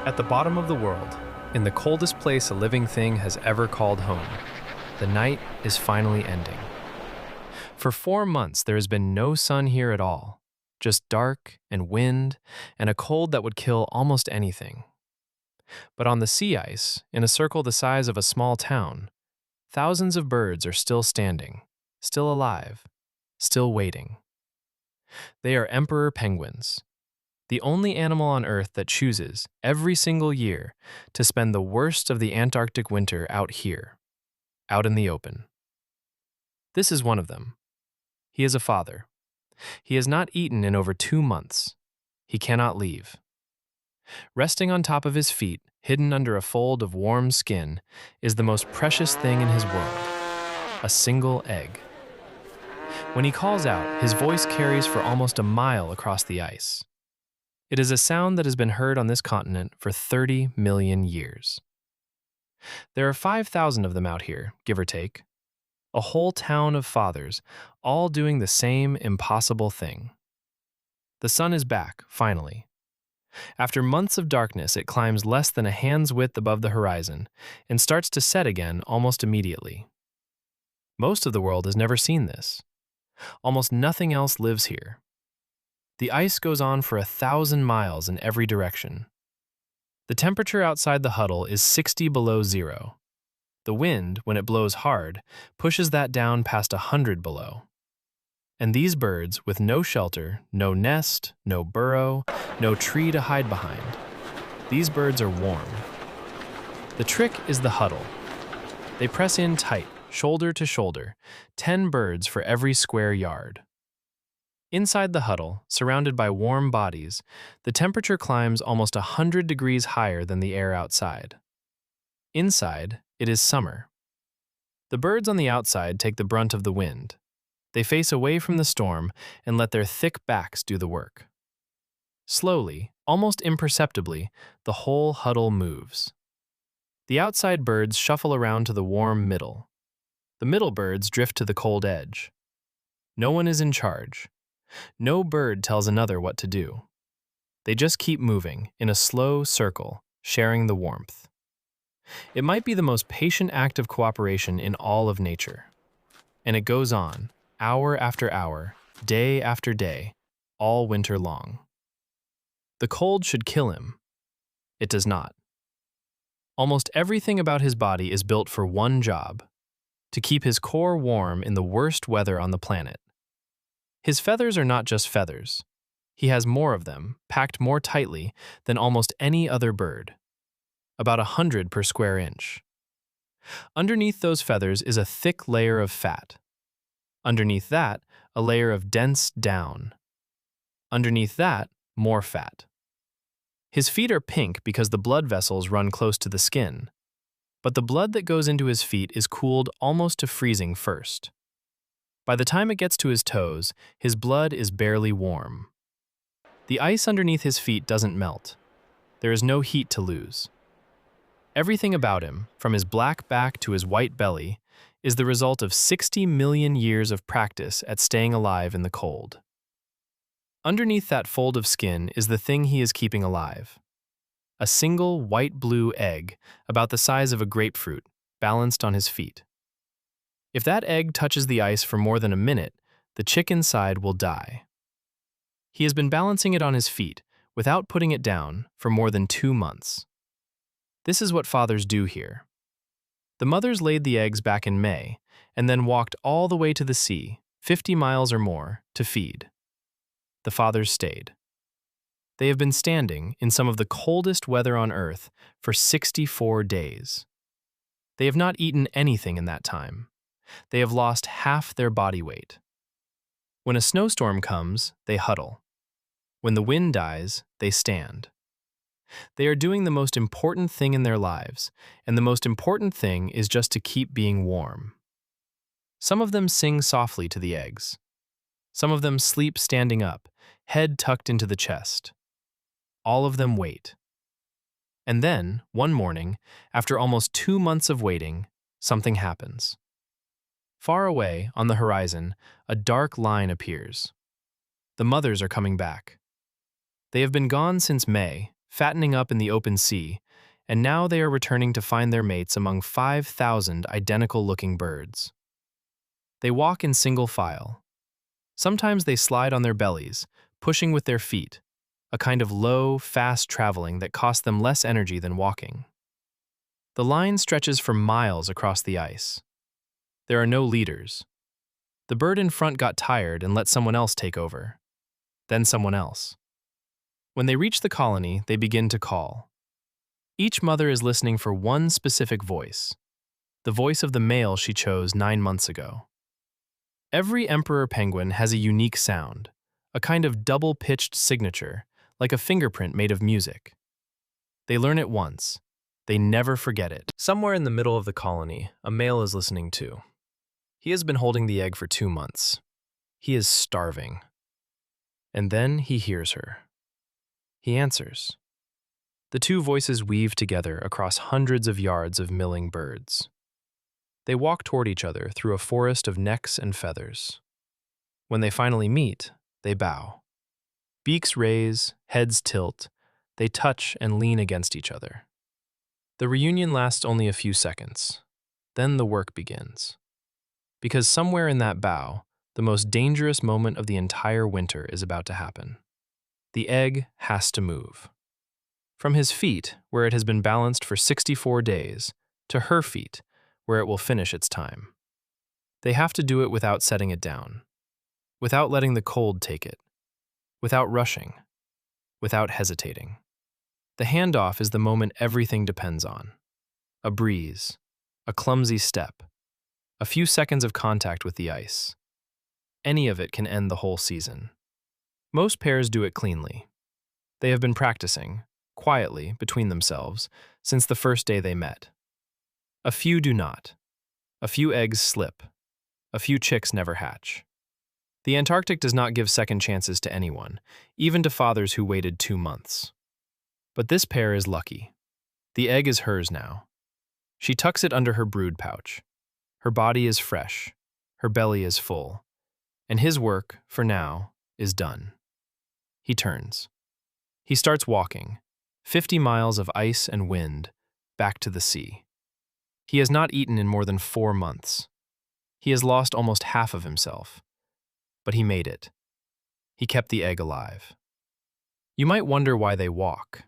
At the bottom of the world, in the coldest place a living thing has ever called home, the night is finally ending. For 4 months, there has been no sun here at all, just dark and wind and a cold that would kill almost anything. But on the sea ice, in a circle the size of a small town, thousands of birds are still standing, still alive, still waiting. They are emperor penguins, the only animal on Earth that chooses, every single year, to spend the worst of the Antarctic winter out here, out in the open. This is one of them. He is a father. He has not eaten in over 2 months. He cannot leave. Resting on top of his feet, hidden under a fold of warm skin, is the most precious thing in his world, a single egg. When he calls out, his voice carries for almost a mile across the ice. It is a sound that has been heard on this continent for 30 million years. There are 5,000 of them out here, give or take. A whole town of fathers, all doing the same impossible thing. The sun is back, finally. After months of darkness, it climbs less than a hand's width above the horizon and starts to set again almost immediately. Most of the world has never seen this. Almost nothing else lives here. The ice goes on for 1,000 miles in every direction. The temperature outside the huddle is 60 below zero. The wind, when it blows hard, pushes that down past 100 below. And these birds, with no shelter, no nest, no burrow, no tree to hide behind, these birds are warm. The trick is the huddle. They press in tight, shoulder to shoulder, 10 birds for every square yard. Inside the huddle, surrounded by warm bodies, the temperature climbs almost 100 degrees higher than the air outside. Inside, it is summer. The birds on the outside take the brunt of the wind. They face away from the storm and let their thick backs do the work. Slowly, almost imperceptibly, the whole huddle moves. The outside birds shuffle around to the warm middle. The middle birds drift to the cold edge. No one is in charge. No bird tells another what to do. They just keep moving in a slow circle, sharing the warmth. It might be the most patient act of cooperation in all of nature. And it goes on, hour after hour, day after day, all winter long. The cold should kill him. It does not. Almost everything about his body is built for one job: to keep his core warm in the worst weather on the planet. His feathers are not just feathers. He has more of them, packed more tightly than almost any other bird. About 100 per square inch. Underneath those feathers is a thick layer of fat. Underneath that, a layer of dense down. Underneath that, more fat. His feet are pink because the blood vessels run close to the skin, but the blood that goes into his feet is cooled almost to freezing first. By the time it gets to his toes, his blood is barely warm. The ice underneath his feet doesn't melt. There is no heat to lose. Everything about him, from his black back to his white belly, is the result of 60 million years of practice at staying alive in the cold. Underneath that fold of skin is the thing he is keeping alive. A single white-blue egg, about the size of a grapefruit, balanced on his feet. If that egg touches the ice for more than a minute, the chick inside will die. He has been balancing it on his feet, without putting it down, for more than 2 months. This is what fathers do here. The mothers laid the eggs back in May, and then walked all the way to the sea, 50 miles or more, to feed. The fathers stayed. They have been standing in some of the coldest weather on Earth for 64 days. They have not eaten anything in that time. They have lost half their body weight. When a snowstorm comes, they huddle. When the wind dies, they stand. They are doing the most important thing in their lives, and the most important thing is just to keep being warm. Some of them sing softly to the eggs. Some of them sleep standing up, head tucked into the chest. All of them wait. And then, one morning, after almost 2 months of waiting, something happens. Far away, on the horizon, a dark line appears. The mothers are coming back. They have been gone since May, fattening up in the open sea, and now they are returning to find their mates among 5,000 identical-looking birds. They walk in single file. Sometimes they slide on their bellies, pushing with their feet, a kind of low, fast traveling that costs them less energy than walking. The line stretches for miles across the ice. There are no leaders. The bird in front got tired and let someone else take over. Then someone else. When they reach the colony, they begin to call. Each mother is listening for one specific voice, the voice of the male she chose 9 months ago. Every emperor penguin has a unique sound, a kind of double-pitched signature, like a fingerprint made of music. They learn it once. They never forget it. Somewhere in the middle of the colony, a male is listening too. He has been holding the egg for 2 months. He is starving. And then he hears her. He answers. The two voices weave together across hundreds of yards of milling birds. They walk toward each other through a forest of necks and feathers. When they finally meet, they bow. Beaks raise, heads tilt, they touch and lean against each other. The reunion lasts only a few seconds. Then the work begins. Because somewhere in that bow, the most dangerous moment of the entire winter is about to happen. The egg has to move. From his feet, where it has been balanced for 64 days, to her feet, where it will finish its time. They have to do it without setting it down, without letting the cold take it, without rushing, without hesitating. The handoff is the moment everything depends on. A breeze, a clumsy step, a few seconds of contact with the ice. Any of it can end the whole season. Most pairs do it cleanly. They have been practicing, quietly, between themselves, since the first day they met. A few do not. A few eggs slip. A few chicks never hatch. The Antarctic does not give second chances to anyone, even to fathers who waited 2 months. But this pair is lucky. The egg is hers now. She tucks it under her brood pouch. Her body is fresh. Her belly is full. And his work, for now, is done. He turns. He starts walking, 50 miles of ice and wind, back to the sea. He has not eaten in more than 4 months. He has lost almost half of himself. But he made it. He kept the egg alive. You might wonder why they walk.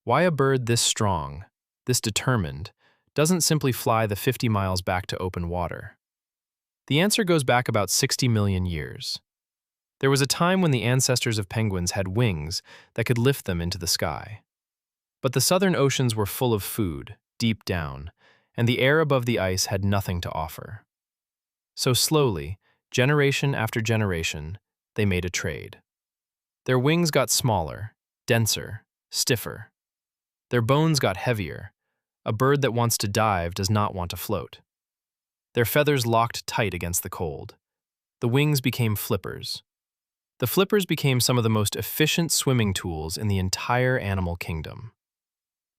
Why a bird this strong, this determined, doesn't simply fly the 50 miles back to open water. The answer goes back about 60 million years. There was a time when the ancestors of penguins had wings that could lift them into the sky. But the southern oceans were full of food, deep down, and the air above the ice had nothing to offer. So slowly, generation after generation, they made a trade. Their wings got smaller, denser, stiffer. Their bones got heavier. A bird that wants to dive does not want to float. Their feathers locked tight against the cold. The wings became flippers. The flippers became some of the most efficient swimming tools in the entire animal kingdom.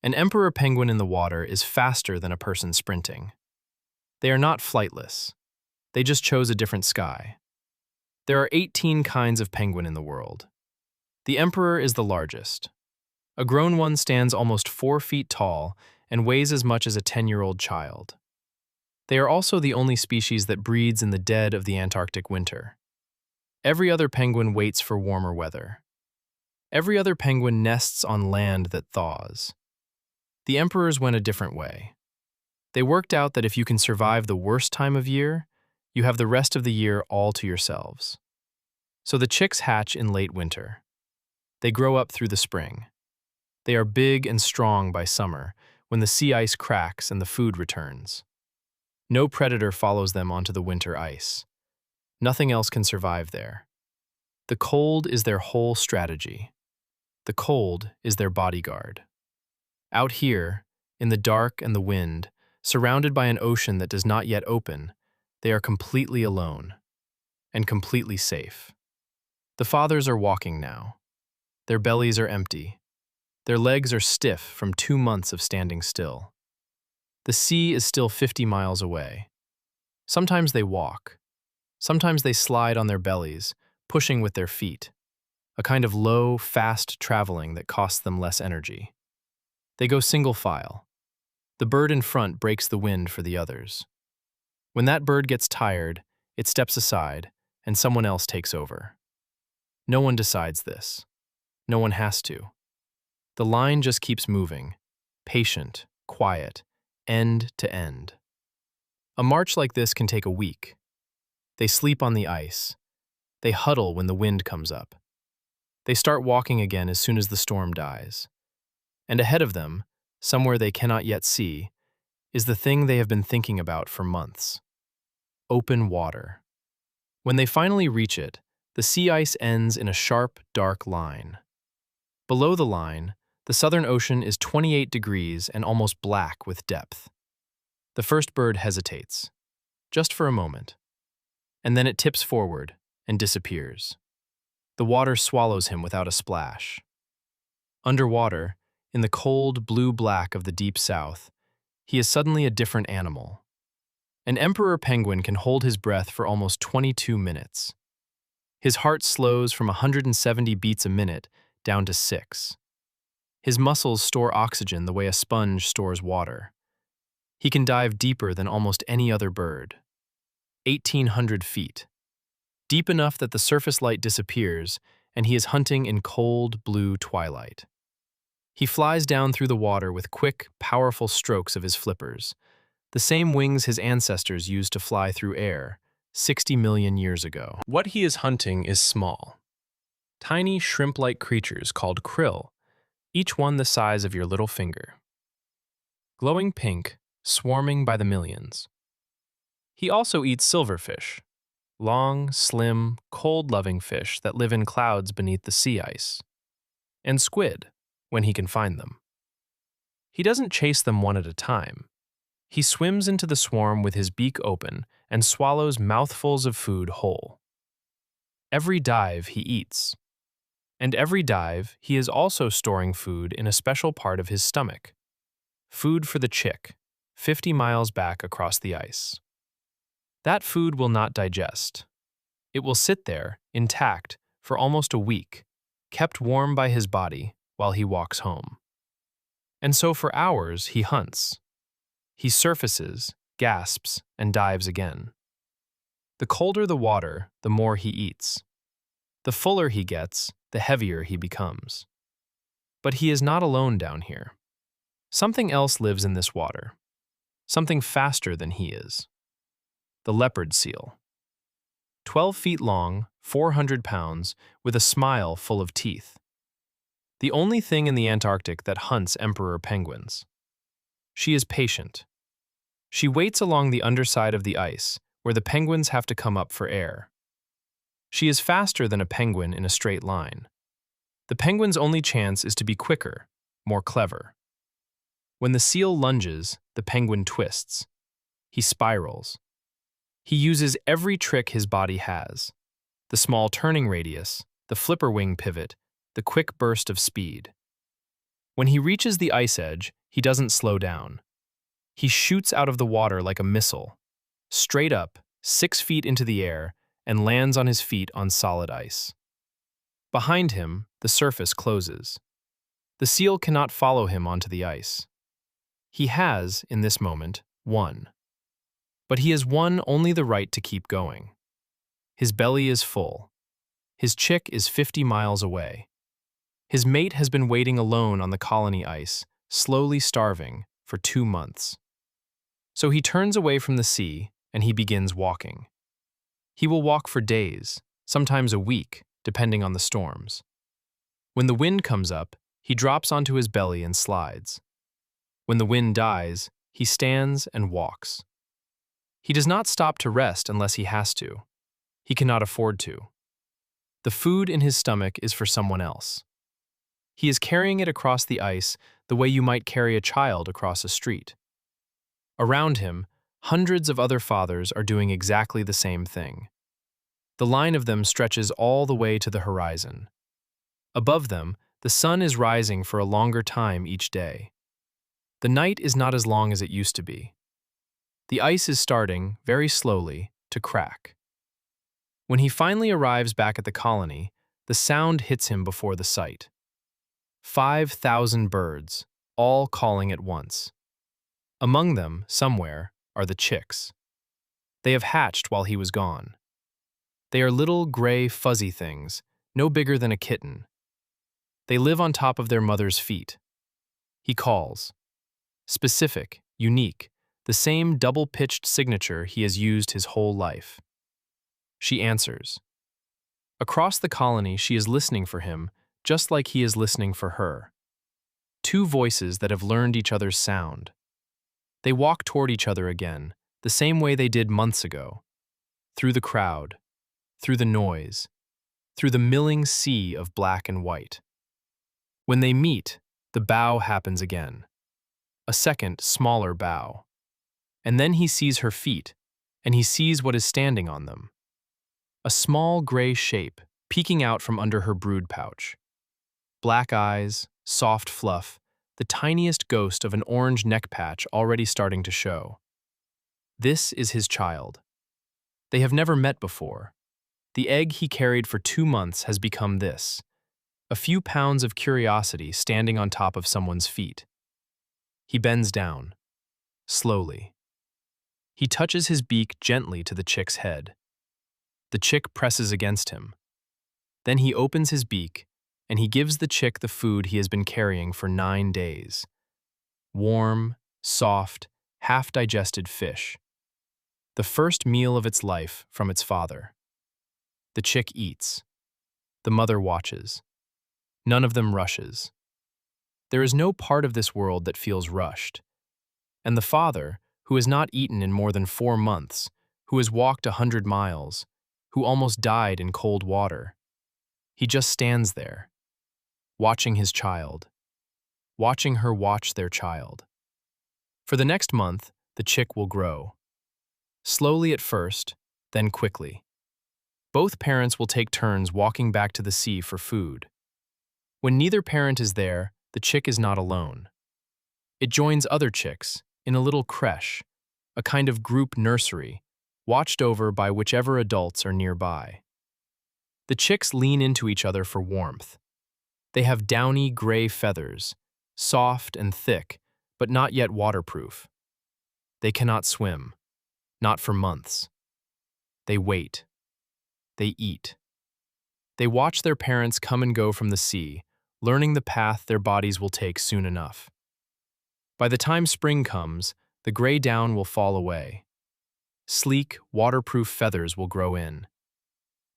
An emperor penguin in the water is faster than a person sprinting. They are not flightless. They just chose a different sky. There are 18 kinds of penguin in the world. The emperor is the largest. A grown one stands almost 4 feet tall and weighs as much as a 10-year-old child. They are also the only species that breeds in the dead of the Antarctic winter. Every other penguin waits for warmer weather. Every other penguin nests on land that thaws. The emperors went a different way. They worked out that if you can survive the worst time of year, you have the rest of the year all to yourselves. So the chicks hatch in late winter. They grow up through the spring. They are big and strong by summer, when the sea ice cracks and the food returns. No predator follows them onto the winter ice. Nothing else can survive there. The cold is their whole strategy. The cold is their bodyguard. Out here, in the dark and the wind, surrounded by an ocean that does not yet open, they are completely alone and completely safe. The fathers are walking now. Their bellies are empty. Their legs are stiff from 2 months of standing still. The sea is still 50 miles away. Sometimes they walk. Sometimes they slide on their bellies, pushing with their feet. a kind of low, fast traveling that costs them less energy. They go single file. The bird in front breaks the wind for the others. When that bird gets tired, it steps aside, and someone else takes over. No one decides this. No one has to. The line just keeps moving, patient, quiet, end to end. A march like this can take a week. They sleep on the ice. They huddle when the wind comes up. They start walking again as soon as the storm dies. And ahead of them, somewhere they cannot yet see, is the thing they have been thinking about for months. Open water. When they finally reach it, the sea ice ends in a sharp, dark line. Below the line, the Southern Ocean is 28 degrees and almost black with depth. The first bird hesitates, just for a moment, and then it tips forward and disappears. The water swallows him without a splash. Underwater, in the cold blue-black of the deep south, he is suddenly a different animal. An emperor penguin can hold his breath for almost 22 minutes. His heart slows from 170 beats a minute down to 6. His muscles store oxygen the way a sponge stores water. He can dive deeper than almost any other bird. 1,800 feet. Deep enough that the surface light disappears and he is hunting in cold blue twilight. He flies down through the water with quick, powerful strokes of his flippers, the same wings his ancestors used to fly through air 60 million years ago. What he is hunting is small. Tiny shrimp-like creatures called krill, each one the size of your little finger. Glowing pink, swarming by the millions. He also eats silverfish, long, slim, cold-loving fish that live in clouds beneath the sea ice, and squid, when he can find them. He doesn't chase them one at a time. He swims into the swarm with his beak open and swallows mouthfuls of food whole. Every dive he eats. And every dive he is also storing food in a special part of his stomach. Food for the chick, 50 miles back across the ice. That food will not digest. It will sit there, intact, for almost a week, kept warm by his body while he walks home. And so for hours he hunts. He surfaces, gasps, and dives again. The colder the water, the more he eats. The fuller he gets, the heavier he becomes. But he is not alone down here. Something else lives in this water. Something faster than he is. The leopard seal. 12 feet long, 400 pounds, with a smile full of teeth. The only thing in the Antarctic that hunts emperor penguins. She is patient. She waits along the underside of the ice, where the penguins have to come up for air. She is faster than a penguin in a straight line. The penguin's only chance is to be quicker, more clever. When the seal lunges, the penguin twists. He spirals. He uses every trick his body has. The small turning radius, the flipper wing pivot, the quick burst of speed. When he reaches the ice edge, he doesn't slow down. He shoots out of the water like a missile, straight up, 6 feet into the air, and lands on his feet on solid ice. Behind him, the surface closes. The seal cannot follow him onto the ice. He has, in this moment, won. But he has won only the right to keep going. His belly is full. His chick is 50 miles away. His mate has been waiting alone on the colony ice, slowly starving, for 2 months. So he turns away from the sea and he begins walking. He will walk for days, sometimes a week, depending on the storms. When the wind comes up, he drops onto his belly and slides. When the wind dies, he stands and walks. He does not stop to rest unless he has to. He cannot afford to. The food in his stomach is for someone else. He is carrying it across the ice the way you might carry a child across a street. Around him, hundreds of other fathers are doing exactly the same thing. The line of them stretches all the way to the horizon. Above them, the sun is rising for a longer time each day. The night is not as long as it used to be. The ice is starting, very slowly, to crack. When he finally arrives back at the colony, The sound hits him before the sight. 5,000 birds, all calling at once. Among them, somewhere, are the chicks. They have hatched while he was gone. They are little gray, fuzzy things, no bigger than a kitten. They live on top of their mother's feet. He calls. Specific, unique, the same double-pitched signature he has used his whole life. She answers. Across the colony, she is listening for him, just like he is listening for her. Two voices that have learned each other's sound. They walk toward each other again, the same way they did months ago. Through the crowd, through the noise, through the milling sea of black and white. When they meet, the bow happens again. A second, smaller bow. And then he sees her feet, and he sees what is standing on them. A small gray shape peeking out from under her brood pouch. Black eyes, soft fluff, the tiniest ghost of an orange neck patch already starting to show. This is his child. They have never met before. The egg he carried for 2 months has become this. A few pounds of curiosity standing on top of someone's feet. He bends down, slowly. He touches his beak gently to the chick's head. The chick presses against him. Then he opens his beak, and he gives the chick the food he has been carrying for 9 days. Warm, soft, half-digested fish. The first meal of its life from its father. The chick eats. The mother watches. None of them rushes. There is no part of this world that feels rushed. And the father, who has not eaten in more than 4 months, who has walked 100 miles, who almost died in cold water, he just stands there, watching his child, watching her watch their child. For the next month, the chick will grow. Slowly at first, then quickly. Both parents will take turns walking back to the sea for food. When neither parent is there, the chick is not alone. It joins other chicks in a little creche, a kind of group nursery, watched over by whichever adults are nearby. The chicks lean into each other for warmth. They have downy gray feathers, soft and thick, but not yet waterproof. They cannot swim, not for months. They wait. They eat. They watch their parents come and go from the sea, learning the path their bodies will take soon enough. By the time spring comes, the gray down will fall away. Sleek, waterproof feathers will grow in.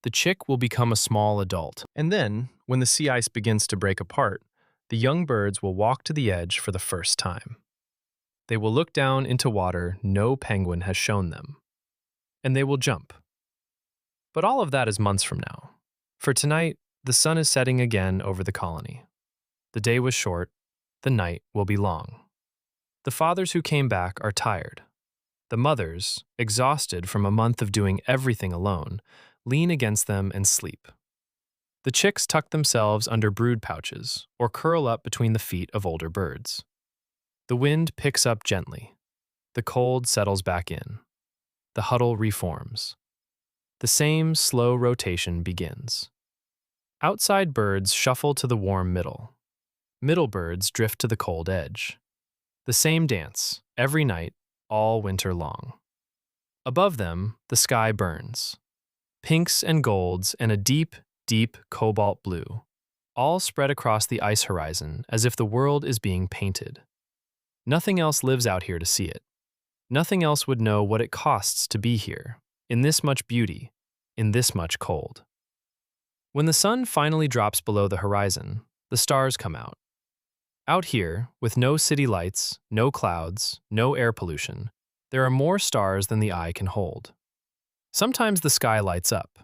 The chick will become a small adult. And then, when the sea ice begins to break apart, the young birds will walk to the edge for the first time. They will look down into water no penguin has shown them. And they will jump. But all of that is months from now. For tonight, the sun is setting again over the colony. The day was short, the night will be long. The fathers who came back are tired. The mothers, exhausted from a month of doing everything alone, lean against them and sleep. The chicks tuck themselves under brood pouches or curl up between the feet of older birds. The wind picks up gently. The cold settles back in. The huddle reforms. The same slow rotation begins. Outside birds shuffle to the warm middle. Middle birds drift to the cold edge. The same dance, every night, all winter long. Above them, the sky burns. Pinks and golds and a deep, deep cobalt blue, all spread across the ice horizon as if the world is being painted. Nothing else lives out here to see it. Nothing else would know what it costs to be here, in this much beauty, in this much cold. When the sun finally drops below the horizon, the stars come out. Out here, with no city lights, no clouds, no air pollution, there are more stars than the eye can hold. Sometimes the sky lights up.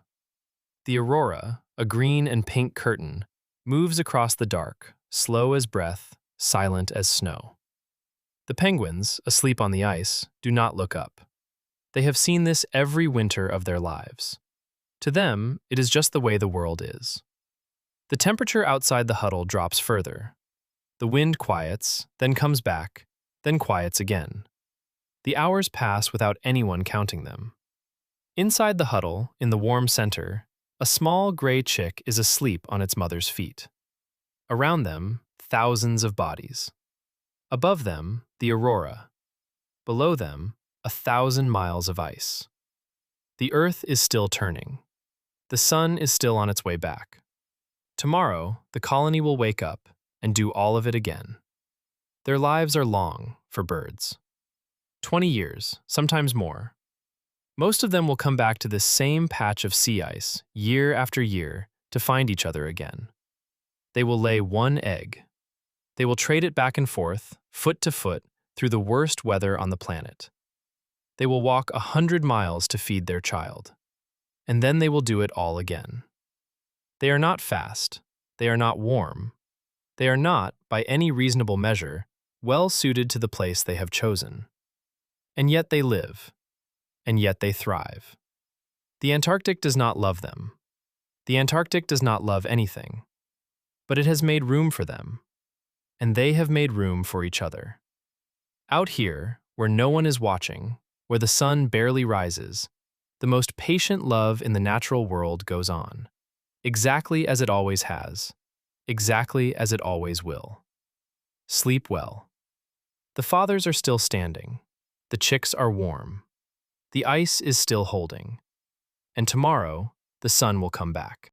The aurora, a green and pink curtain, moves across the dark, slow as breath, silent as snow. The penguins, asleep on the ice, do not look up. They have seen this every winter of their lives. To them, it is just the way the world is. The temperature outside the huddle drops further. The wind quiets, then comes back, then quiets again. The hours pass without anyone counting them. Inside the huddle, in the warm center, A small gray chick is asleep on its mother's feet. Around them, thousands of bodies. Above them, the aurora. Below them, 1,000 miles of ice. The Earth is still turning. The sun is still on its way back. Tomorrow, the colony will wake up and do all of it again. Their lives are long for birds. 20 years, sometimes more. Most of them will come back to this same patch of sea ice year after year to find each other again. They will lay one egg. They will trade it back and forth, foot to foot, through the worst weather on the planet. They will walk 100 miles to feed their child. And then they will do it all again. They are not fast. They are not warm. They are not, by any reasonable measure, well suited to the place they have chosen. And yet they live. And yet they thrive. The Antarctic does not love them. The Antarctic does not love anything. But it has made room for them. And they have made room for each other. Out here, where no one is watching, where the sun barely rises, the most patient love in the natural world goes on, exactly as it always has, exactly as it always will. Sleep well. The fathers are still standing. The chicks are warm. The ice is still holding. And tomorrow, the sun will come back.